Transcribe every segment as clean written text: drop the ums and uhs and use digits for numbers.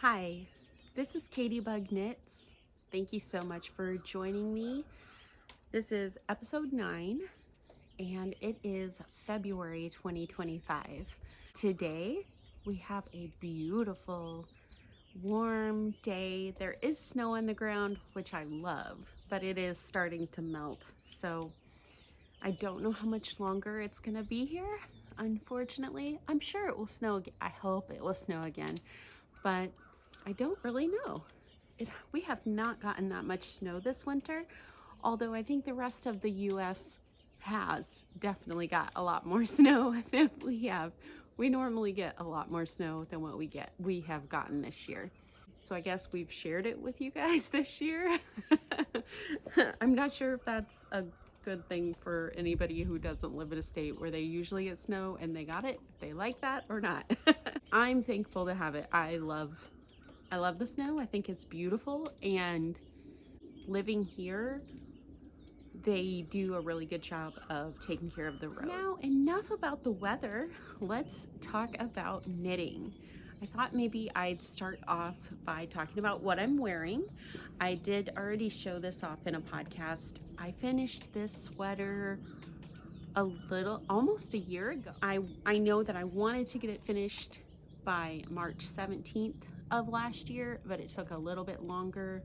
Hi, this is Katiebug Knits. Thank you so much for joining me. This is episode 9 and it is February 2025. Today we have a beautiful warm day. There is snow on the ground, which I love, but it is starting to melt. So I don't know how much longer it's gonna be here. Unfortunately, I'm sure it will snow again. I hope it will snow again, but I don't really know. We have not gotten that much snow this winter, although I think the rest of the US has definitely got a lot more snow than we have. We normally get a lot more snow than what we have gotten this year. So I guess we've shared it with you guys this year. I'm not sure if that's a good thing for anybody who doesn't live in a state where they usually get snow and they got it, if they like that or not. I'm thankful to have it. I love the snow. I think it's beautiful, and living here, they do a really good job of taking care of the roads. Now, enough about the weather. Let's talk about knitting. I thought maybe I'd start off by talking about what I'm wearing. I did already show this off in a podcast. I finished this sweater almost a year ago. I know that I wanted to get it finished by March 17th of last year, but it took a little bit longer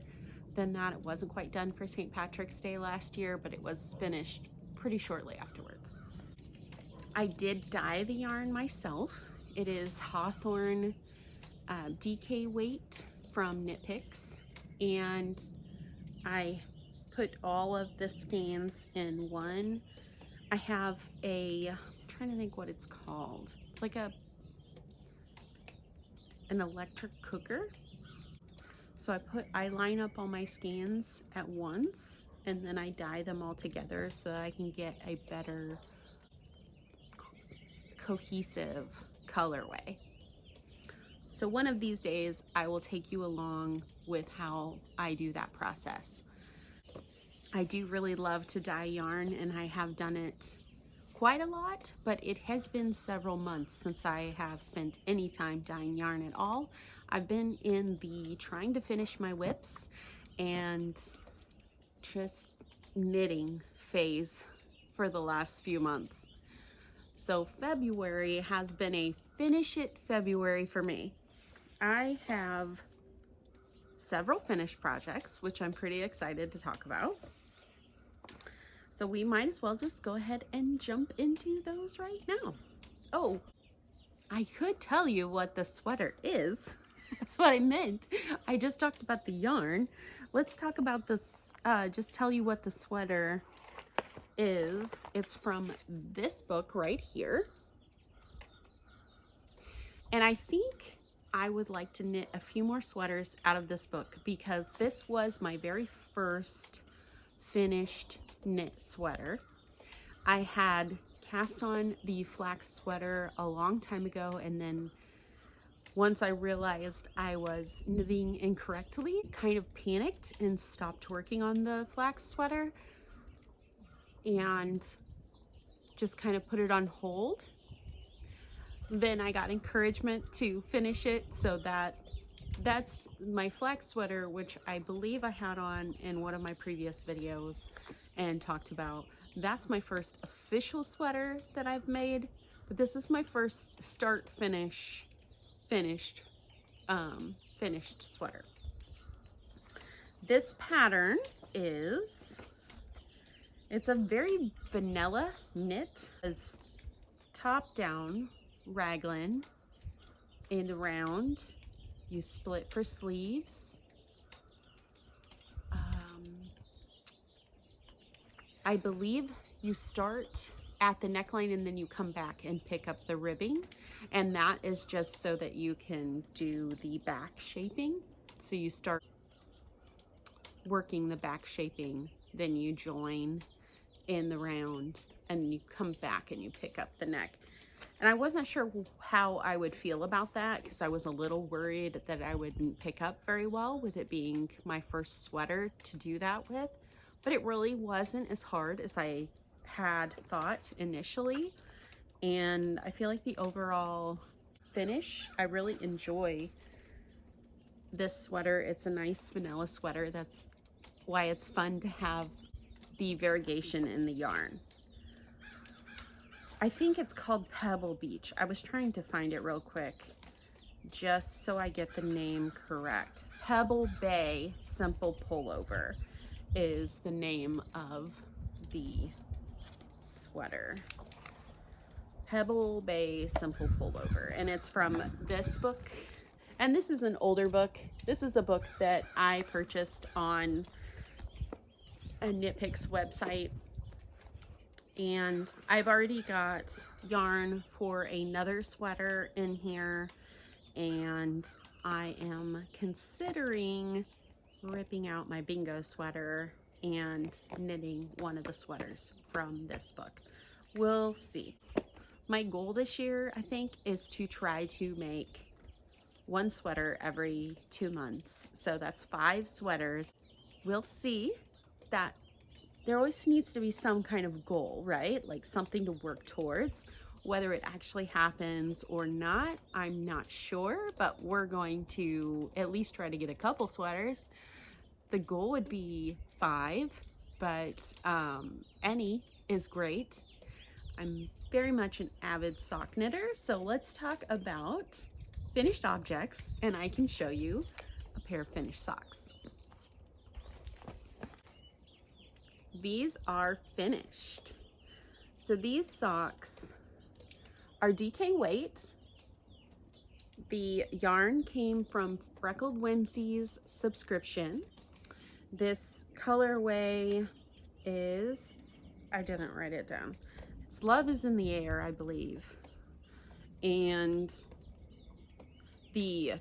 than that. It wasn't quite done for St. Patrick's Day last year, but it was finished pretty shortly afterwards. I did dye the yarn myself. It is Hawthorne DK weight from Knit Picks, and I put all of the skeins in one. I have I'm trying to think what it's called. It's like an electric cooker. So I line up all my skeins at once, and then I dye them all together so that I can get a better cohesive colorway. So one of these days I will take you along with how I do that process. I do really love to dye yarn, and I have done it quite a lot, but it has been several months since I have spent any time dyeing yarn at all. I've been in the trying to finish my whips and just knitting phase for the last few months. So February has been a finish it February for me. I have several finished projects, which I'm pretty excited to talk about. So we might as well just go ahead and jump into those right now. Oh, I could tell you what the sweater is. That's what I meant. I just talked about the yarn. Let's talk about this, just tell you what the sweater is. It's from this book right here. And I think I would like to knit a few more sweaters out of this book, because this was my very first finished knit sweater. I had cast on the flax sweater a long time ago, and then once I realized I was knitting incorrectly, kind of panicked and stopped working on the flax sweater and just kind of put it on hold. Then I got encouragement to finish it, so that's my flax sweater, which I believe I had on in one of my previous videos and talked about. That's my first official sweater that I've made, but this is my first start finish finished sweater. This pattern it's a very vanilla knit. It's top down raglan and around. You split for sleeves. I believe you start at the neckline and then you come back and pick up the ribbing, and that is just so that you can do the back shaping. So you start working the back shaping, then you join in the round, and you come back and you pick up the neck. And I wasn't sure how I would feel about that, because I was a little worried that I wouldn't pick up very well with it being my first sweater to do that with, but it really wasn't as hard as I had thought initially. And I feel like the overall finish, I really enjoy this sweater. It's a nice vanilla sweater. That's why it's fun to have the variegation in the yarn. I think it's called Pebble Beach. I was trying to find it real quick just so I get the name correct. Pebble Bay Simple Pullover is the name of the sweater. Pebble Bay Simple Pullover, and it's from this book. And this is an older book. This is a book that I purchased on a Knit Picks website, and I've already got yarn for another sweater in here, and I am considering ripping out my bingo sweater and knitting one of the sweaters from this book. We'll see. My goal this year, I think, is to try to make one sweater every 2 months. So that's 5 sweaters. We'll see. That there always needs to be some kind of goal, right? Like something to work towards. Whether it actually happens or not, I'm not sure, but we're going to at least try to get a couple sweaters. The goal would be 5, but any is great. I'm very much an avid sock knitter, so let's talk about finished objects, and I can show you a pair of finished socks. These are finished. So these socks are DK weight. The yarn came from Freckled Whimsy's subscription. This colorway is, I didn't write it down. It's Love is in the Air, I believe. And the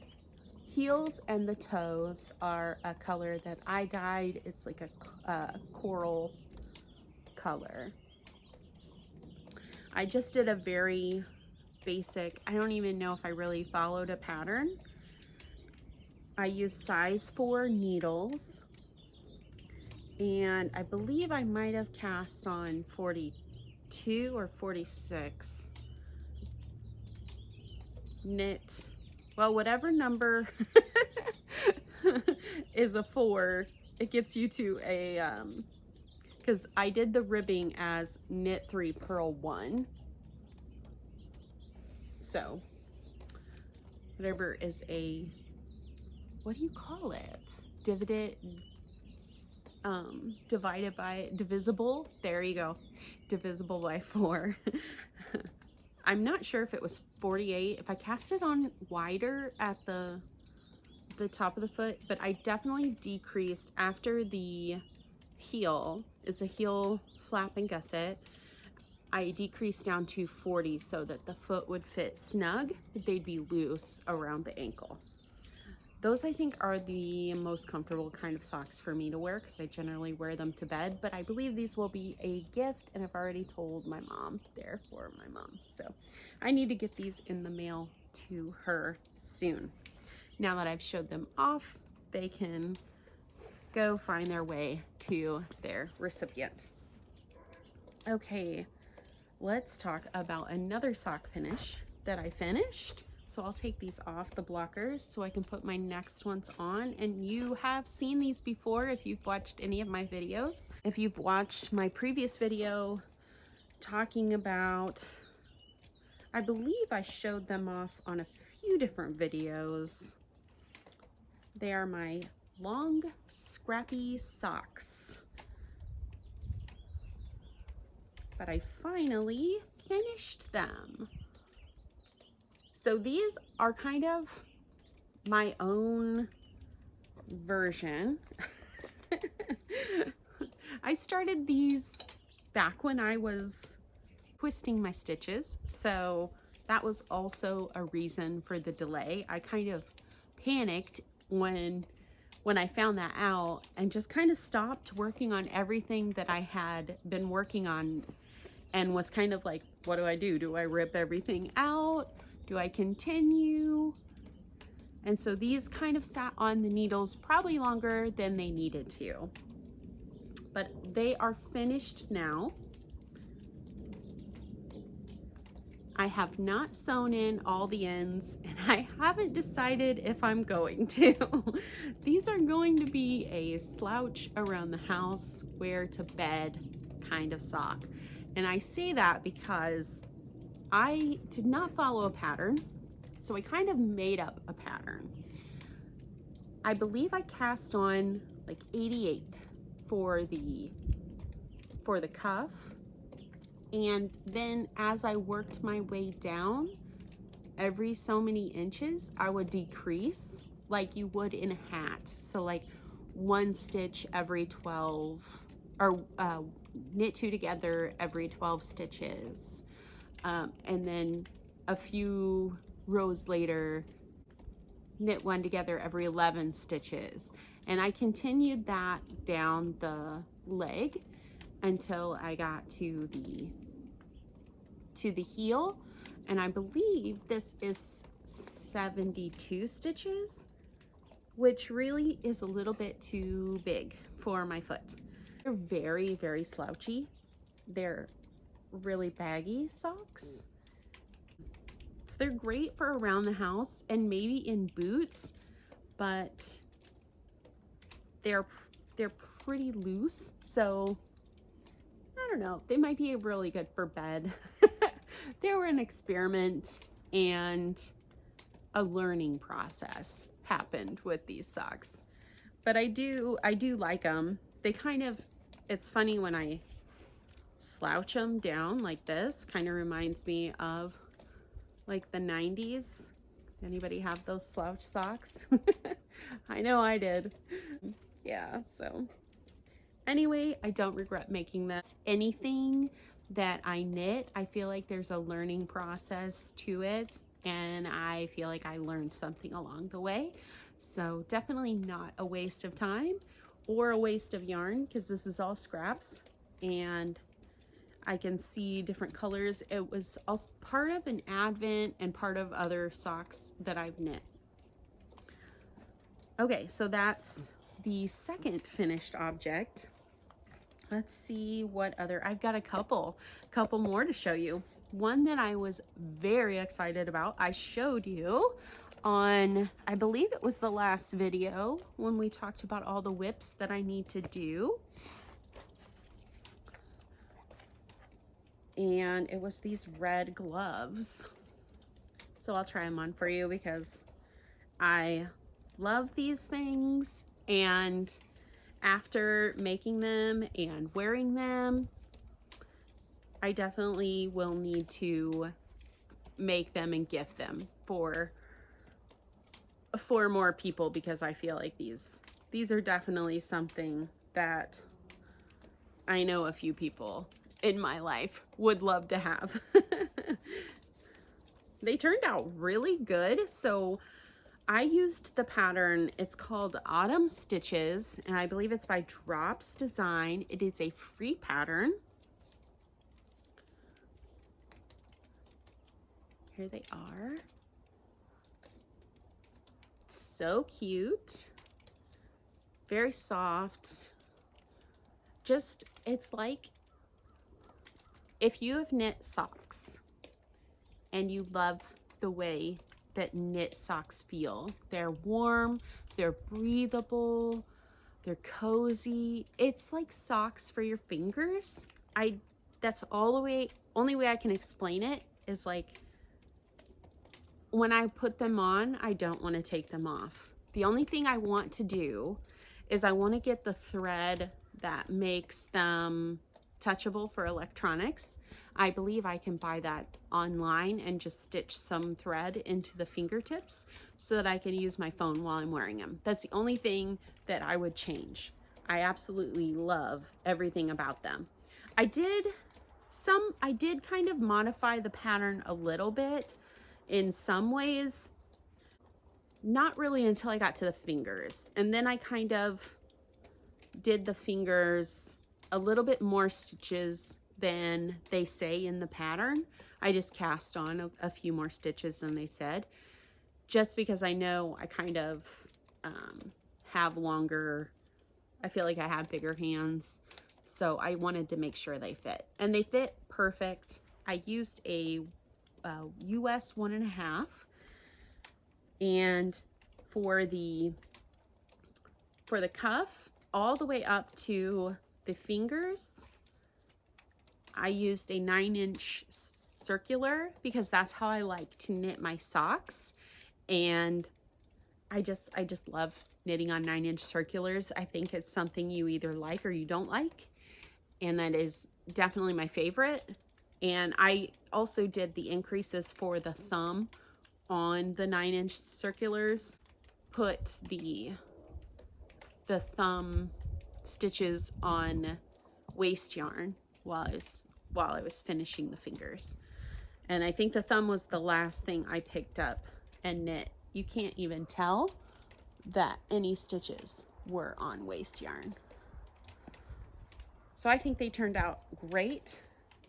heels and the toes are a color that I dyed. It's like a coral color. I just did a very basic, I don't even know if I really followed a pattern. I used size 4 needles, and I believe I might have cast on 42 or 46. Knit, well, whatever number is a 4, it gets you to a, because I did the ribbing as knit 3, purl 1. So, whatever is a, what do you call it? Divided by, divisible, there you go. Divisible by 4. I'm not sure if it was 48, if I cast it on wider at the top of the foot, but I definitely decreased after the heel. It's a heel flap and gusset. I decreased down to 40 so that the foot would fit snug. They'd be loose around the ankle. Those, I think, are the most comfortable kind of socks for me to wear because I generally wear them to bed, but I believe these will be a gift, and I've already told my mom they're for my mom. So I need to get these in the mail to her soon. Now that I've showed them off, they can go find their way to their recipient. Okay, let's talk about another sock finish that I finished. So I'll take these off the blockers so I can put my next ones on. And you have seen these before if you've watched any of my videos. If you've watched my previous video talking about, I believe I showed them off on a few different videos. They are my long scrappy socks. But I finally finished them. So these are kind of my own version. I started these back when I was twisting my stitches, so that was also a reason for the delay. I kind of panicked when I found that out and just kind of stopped working on everything that I had been working on and was kind of like, what do? Do I rip everything out? Do I continue? And so these kind of sat on the needles probably longer than they needed to. But they are finished now. I have not sewn in all the ends, and I haven't decided if I'm going to. These are going to be a slouch around the house, wear to bed kind of sock. And I say that because I did not follow a pattern, so I kind of made up a pattern. I believe I cast on like 88 for the cuff, and then as I worked my way down, every so many inches I would decrease like you would in a hat. So like 1 stitch every 12, or knit 2 together every 12 stitches, and then a few rows later knit 1 together every 11 stitches. And I continued that down the leg until I got to the heel, and I believe this is 72 stitches, which really is a little bit too big for my foot. They're very, very slouchy. They're really baggy socks. So they're great for around the house and maybe in boots, but they're pretty loose. So I don't know, they might be really good for bed. They were an experiment, and a learning process happened with these socks. But I do like them. They kind of, it's funny when I slouch them down like this, kind of reminds me of like the 90s. Anybody have those slouch socks? I know I did. Yeah, so anyway, I don't regret making this. Anything that I knit, I feel like there's a learning process to it, and I feel like I learned something along the way. So definitely not a waste of time or a waste of yarn, because this is all scraps and I can see different colors. It was also part of an advent and part of other socks that I've knit. Okay, so that's the second finished object. Let's see what other, I've got a couple more to show you. One that I was very excited about, I showed you on, I believe it was the last video when we talked about all the whips that I need to do. And it was these red gloves. So I'll try them on for you because I love these things, and after making them and wearing them, I definitely will need to make them and gift them for more people, because I feel like these are definitely something that I know a few people in my life would love to have. They turned out really good. So I used the pattern, it's called Autumn Stitches, and I believe it's by Drops Design. It is a free pattern. Here they are. So cute. Very soft. Just, it's like if you have knit socks and you love the way that knit socks feel. They're warm, they're breathable, they're cozy. It's like socks for your fingers. That's only way I can explain it is like when I put them on, I don't want to take them off. The only thing I want to do is I want to get the thread that makes them touchable for electronics. I believe I can buy that online and just stitch some thread into the fingertips so that I can use my phone while I'm wearing them. That's the only thing that I would change. I absolutely love everything about them. I did kind of modify the pattern a little bit in some ways, not really until I got to the fingers. And then I kind of did the fingers a little bit more stitches than they say in the pattern. I just cast on a few more stitches than they said, just because I know I kind of have longer, I feel like I have bigger hands, so I wanted to make sure they fit, and they fit perfect. I used a US 1.5. And for the cuff, all the way up to the fingers, I used a 9-inch circular because that's how I like to knit my socks. And I just love knitting on 9-inch circulars. I think it's something you either like or you don't like. And that is definitely my favorite. And I also did the increases for the thumb on the 9-inch circulars. Put the thumb stitches on waste yarn while I was finishing the fingers. And I think the thumb was the last thing I picked up and knit. You can't even tell that any stitches were on waste yarn. So I think they turned out great.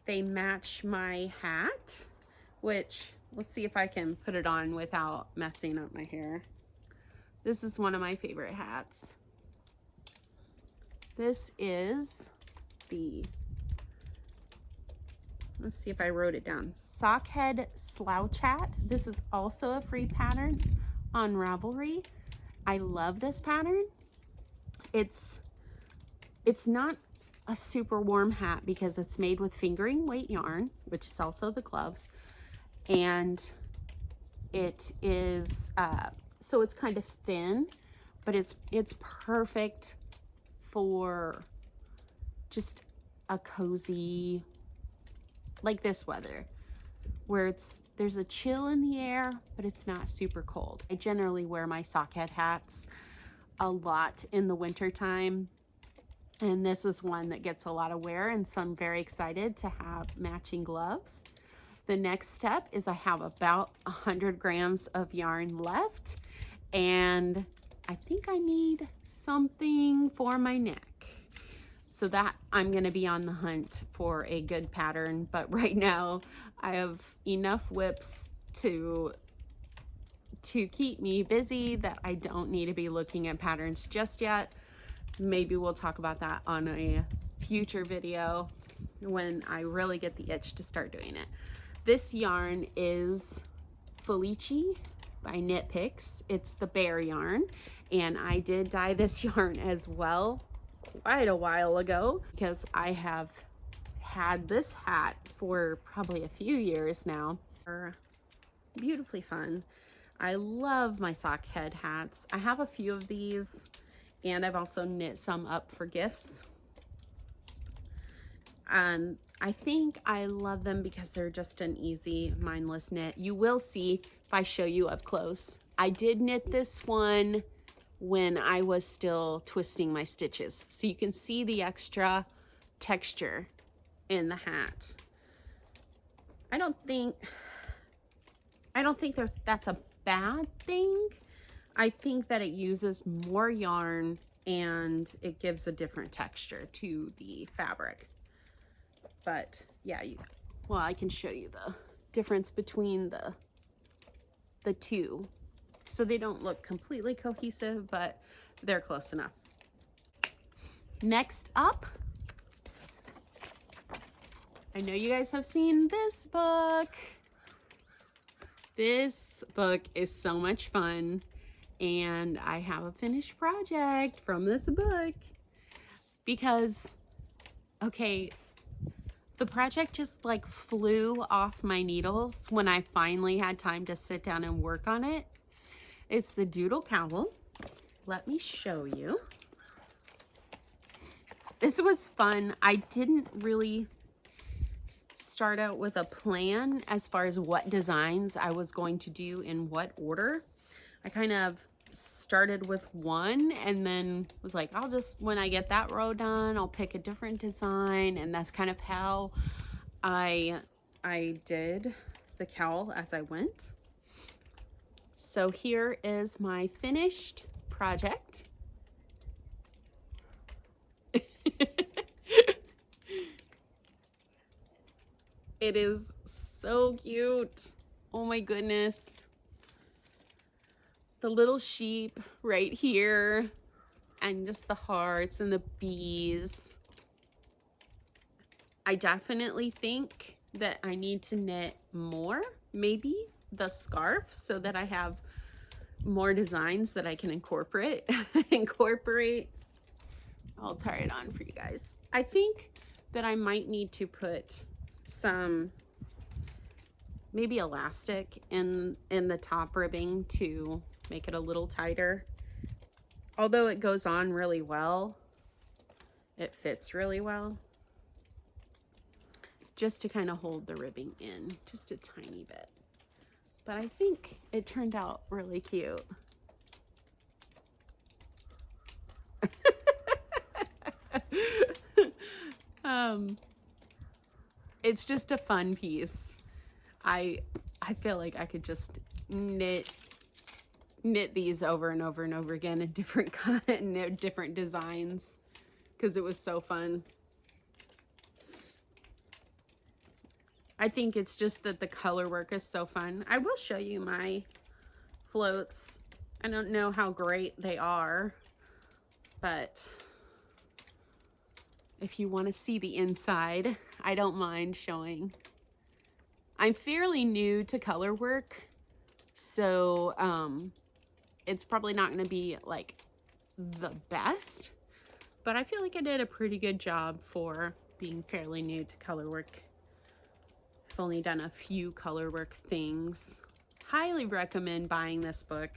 They match my hat, which, let's see if I can put it on without messing up my hair. This is one of my favorite hats. This is the, let's see if I wrote it down, Sockhead Slouch Hat. This is also a free pattern on Ravelry. I love this pattern. It's not a super warm hat because it's made with fingering weight yarn, which is also the gloves. And it is, so it's kind of thin, but it's perfect for just a cozy, like this weather, where there's a chill in the air, but it's not super cold. I generally wear my Sockhead hats a lot in the winter time, and this is one that gets a lot of wear, and so I'm very excited to have matching gloves. The next step is I have about 100 grams of yarn left, and I think I need something for my neck. So that I'm gonna be on the hunt for a good pattern, but right now I have enough whips to keep me busy that I don't need to be looking at patterns just yet. Maybe we'll talk about that on a future video when I really get the itch to start doing it. This yarn is Felici by Knit Picks. It's the bear yarn, and I did dye this yarn as well quite a while ago because I have had this hat for probably a few years now. They're beautifully fun. I love my Sockhead hats. I have a few of these, and I've also knit some up for gifts. I think I love them because they're just an easy, mindless knit. You will see if I show you up close. I did knit this one when I was still twisting my stitches, so you can see the extra texture in the hat. I don't think that's a bad thing. I think that it uses more yarn and it gives a different texture to the fabric. But yeah, well, I can show you the difference between the two. So they don't look completely cohesive, but they're close enough. Next up, I know you guys have seen this book. This book is so much fun, and I have a finished project from this book because, okay, the project just like flew off my needles when I finally had time to sit down and work on it. It's the Doodle Cowl. Let me show you. This was fun. I didn't really start out with a plan as far as what designs I was going to do in what order. I kind of started with one and then was like, I'll just, when I get that row done, I'll pick a different design. And that's kind of how I did the cowl as I went. So here is my finished project. It is so cute. Oh my goodness. The little sheep right here, and just the hearts and the bees. I definitely think that I need to knit more maybe the scarf so that I have more designs that I can incorporate. I'll tie it on for you guys. I think that I might need to put some maybe elastic in the top ribbing to make it a little tighter. Although it goes on really well, it fits really well. Just to kind of hold the ribbing in just a tiny bit. But I think it turned out really cute. It's just a fun piece. I feel like I could just knit these over and over and over again in different designs because it was so fun. I think it's just that the color work is so fun. I will show you my floats. I don't know how great they are, but if you want to see the inside, I don't mind showing. I'm fairly new to color work, so it's probably not going to be like the best, but I feel like I did a pretty good job for being fairly new to color work. I've only done a few color work things. Highly recommend buying this book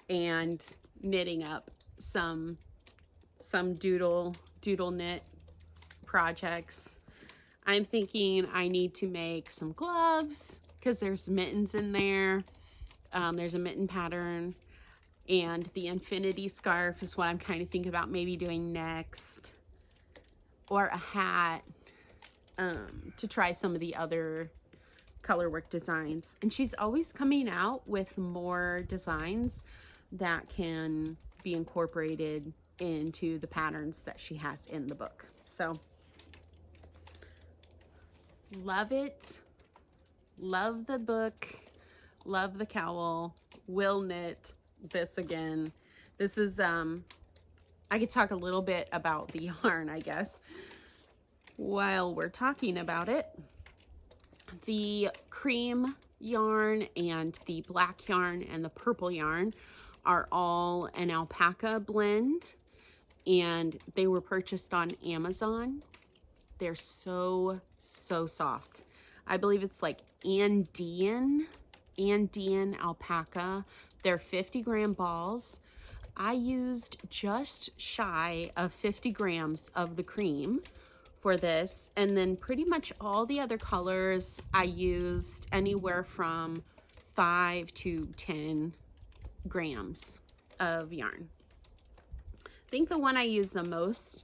and knitting up some doodle knit projects. I'm thinking I need to make some gloves because there's mittens in there. There's a mitten pattern, and the infinity scarf is what I'm kind of thinking about maybe doing next, or a hat, to try some of the other color work designs. And she's always coming out with more designs that can be incorporated into the patterns that she has in the book. So love it, love the book, love the cowl, will knit this again. This is I could talk a little bit about the yarn, I guess, while we're talking about it. The cream yarn and the black yarn and the purple yarn are all an alpaca blend, and they were purchased on Amazon. They're so soft. I believe it's like Andean alpaca. They're 50-gram balls. I used just shy of 50 grams of the cream for this, and then pretty much all the other colors I used anywhere from 5 to 10 grams of yarn. I think the one I used the most,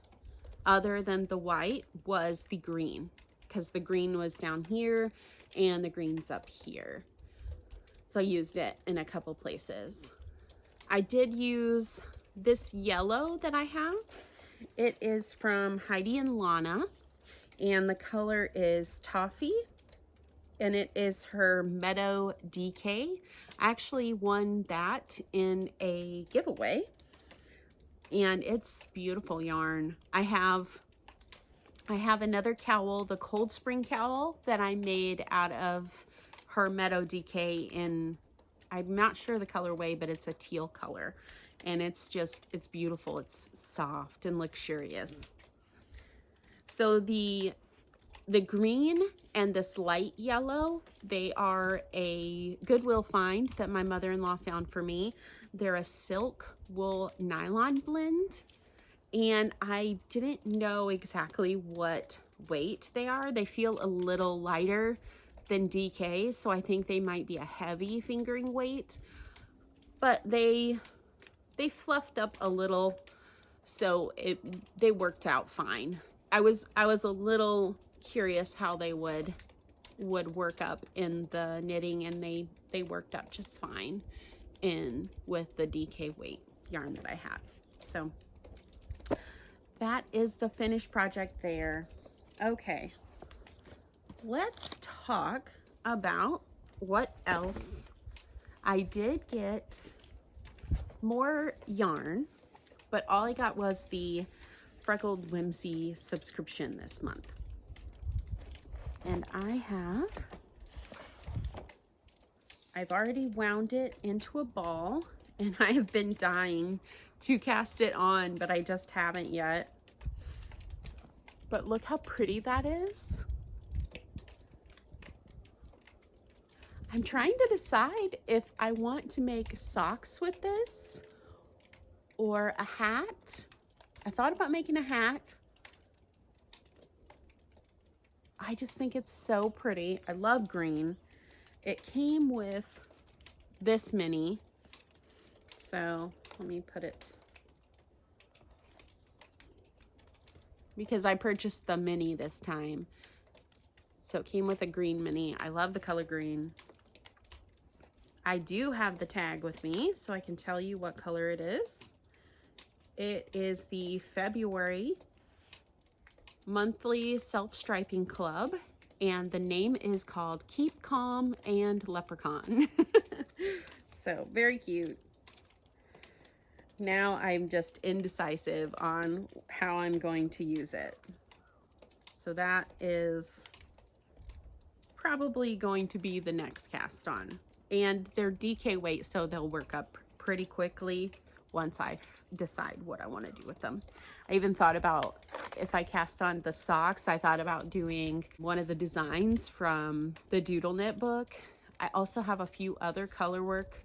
other than the white, was the green, because the green was down here and the green's up here. So I used it in a couple places. I did use this yellow that I have. It is from Heidi and Lana, and the color is Toffee, and it is her Meadow DK. I actually won that in a giveaway, and it's beautiful yarn. I have another cowl, the Cold Spring cowl, that I made out of her Meadow DK in, I'm not sure the colorway, but it's a teal color. And it's beautiful. It's soft and luxurious. So the green and this light yellow, they are a Goodwill find that my mother-in-law found for me. They're a silk wool nylon blend, and I didn't know exactly what weight they are. They feel a little lighter than DK, so I think they might be a heavy fingering weight, but they fluffed up a little, so they worked out fine. I was a little curious how they would work up in the knitting, and they worked up just fine in with the DK weight yarn that I have. So that is the finished project there. Okay, let's talk about what else. I did get more yarn, but all I got was the Freckled Whimsy subscription this month. And I have I've already wound it into a ball, and I have been dying to cast it on, but I just haven't yet. But look how pretty that is. I'm trying to decide if I want to make socks with this or a hat. I thought about making a hat. I just think it's so pretty. I love green. It came with this mini. So let me put it, because I purchased the mini this time. So it came with a green mini. I love the color green. I do have the tag with me, so I can tell you what color it is. It is the February monthly self-striping club, and the name is called Keep Calm and Leprechaun. So very cute. Now I'm just indecisive on how I'm going to use it. So that is probably going to be the next cast on. And they're DK weight, so they'll work up pretty quickly once I decide what I want to do with them. I even thought about, if I cast on the socks, I thought about doing one of the designs from the Doodle Knit book. I also have a few other color work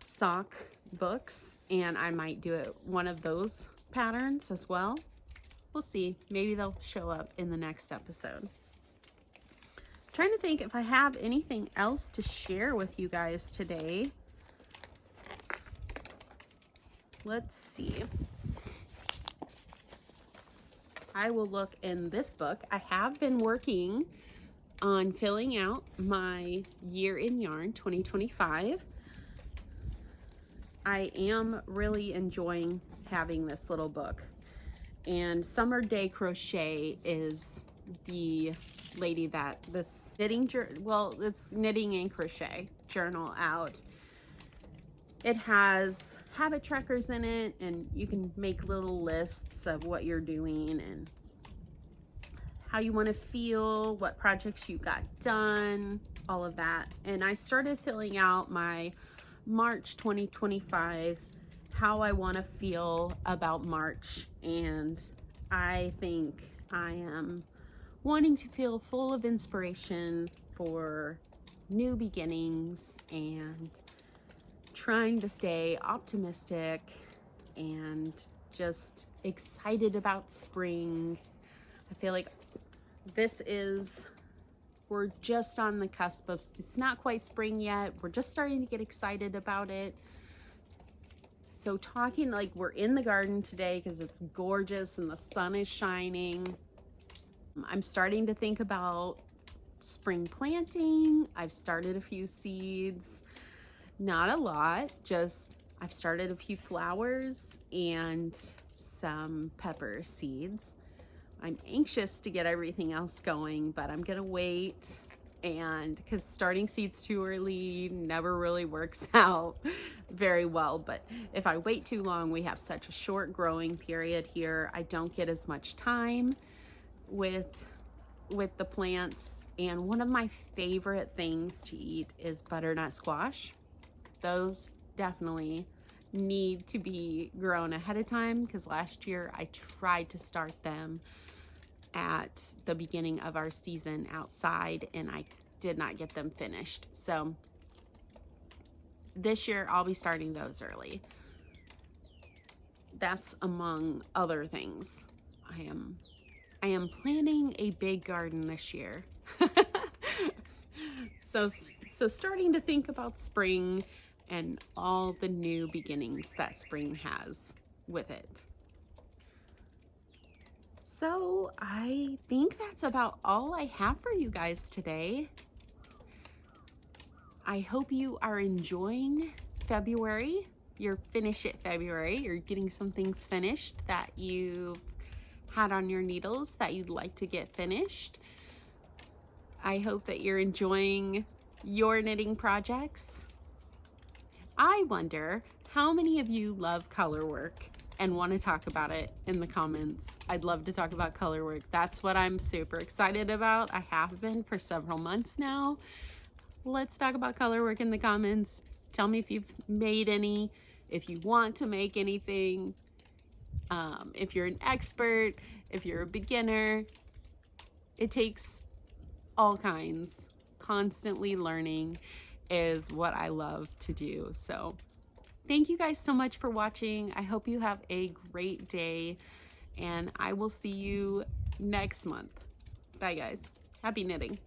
sock books, and I might do it one of those patterns as well. We'll see. Maybe they'll show up in the next episode. I'm trying to think if I have anything else to share with you guys today. Let's see. I will look in this book. I have been working on filling out my year in yarn 2025. I am really enjoying having this little book. And Summer Day Crochet is the lady that this knitting, well, it's knitting and crochet journal out. It has habit trackers in it, and you can make little lists of what you're doing and how you want to feel, what projects you got done, all of that. And I started filling out my March 2025, how I want to feel about March, and I think I am wanting to feel full of inspiration for new beginnings and trying to stay optimistic and just excited about spring. I feel like we're just on the cusp of, it's not quite spring yet. We're just starting to get excited about it. So talking like we're in the garden today because it's gorgeous and the sun is shining. I'm starting to think about spring planting. I've started a few seeds, not a lot, just I've started a few flowers and some pepper seeds. I'm anxious to get everything else going, but I'm gonna wait, and because starting seeds too early never really works out very well. But if I wait too long, we have such a short growing period here. I don't get as much time with the plants. And one of my favorite things to eat is butternut squash. Those definitely need to be grown ahead of time, because last year I tried to start them at the beginning of our season outside and I did not get them finished. So this year I'll be starting those early. That's among other things. I am planning a big garden this year. So starting to think about spring and all the new beginnings that spring has with it. So I think that's about all I have for you guys today. I hope you are enjoying February. You're finished at February. You're getting some things finished that you've had on your needles that you'd like to get finished. I hope that you're enjoying your knitting projects. I wonder how many of you love color work and want to talk about it in the comments. I'd love to talk about color work. That's what I'm super excited about. I have been for several months now. Let's talk about color work in the comments. Tell me if you've made any, if you want to make anything, if you're an expert, if you're a beginner. It takes all kinds. Constantly learning is what I love to do. So thank you guys so much for watching. I hope you have a great day, and I will see you next month. Bye guys. Happy knitting.